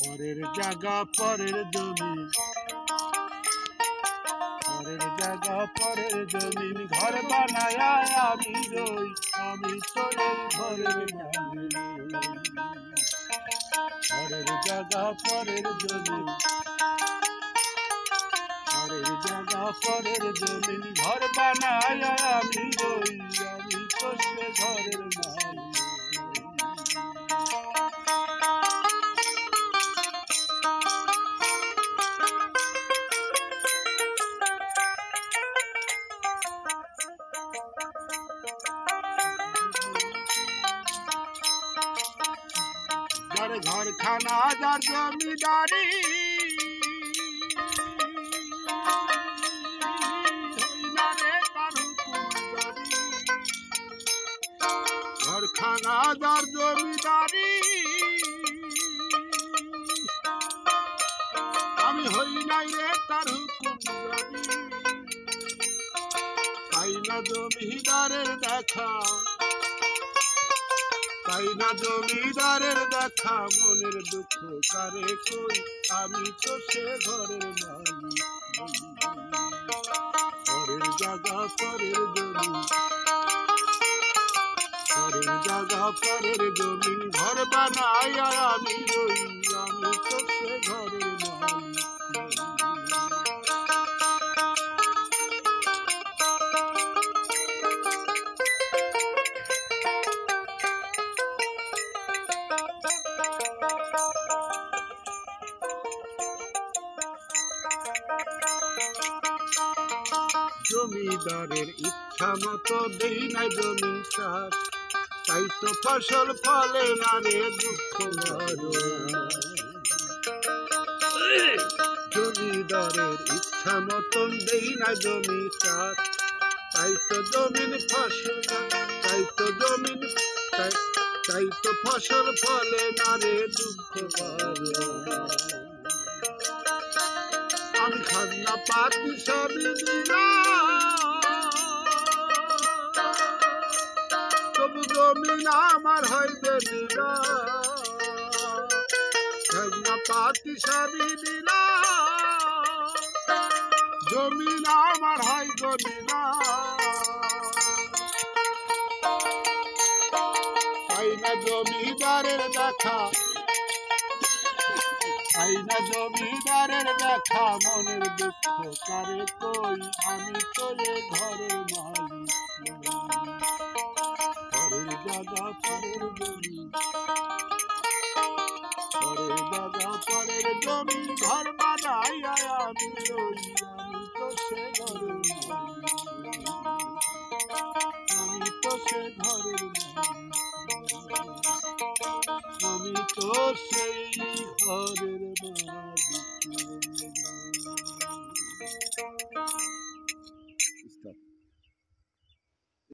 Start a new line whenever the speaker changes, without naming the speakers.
পরের জায়গা পরের জমি, পরের জায়গা পরের জমিন ঘর বানায় আমি রই, আমি তো এই ঘরের মালিক। পরের জায়গা পরের জমিন, পরের জায়গা পরের জমিন ঘর বানায় আমি রই, আমি তো সে ঘরের মালিক। যার ঘরখানা যার জমিদারি, ঘরখানা যার জমিদারি, আমি হই নাই রে তার হুকুম জানি। পাই না জমিদারের দেখা, পাই না জমিদারের দেখা, মনের দুঃখ কারে কই, আমি তো সে ঘরের মালিক। পরের জায়গা পরের জমি, পরের জায়গা পরের জমি ঘর বানায় আমি রই, আমি তো সে ঘরের মালিক। জমিদারের ইচ্ছা মতো দেই না জমিন চাষ, তাই তো ফসল ফলে না রে দুঃখ মারো। জমিদারের ইচ্ছা মতন দেই না জমি চাষ, তাই তো জমিন ফসল, তাই তো জমিন, তাই তো ফসল ফলে না রে দুঃখ মারো। আমি খাজনা পাতি সবই দিলাম, তবু জমিন আমার হইবে নিলাম। খাজনা পাতি সবই দিলাম, জমিন আমার হইবে নিলাম। পাই না জমিদারের দেখা, পাই না জমিদারের দেখা, মনের দুঃখ কারে কই, আমি তো এ ঘরের মালিক। পরের জায়গা পরের জমি, পরের জায়গা পরের জমি ঘর বানাই আমি রই, আমি তো সে ঘরের মালিক। আমি তো সে ঘরের মালিক, আমি তো সেই ঘরের মালিক।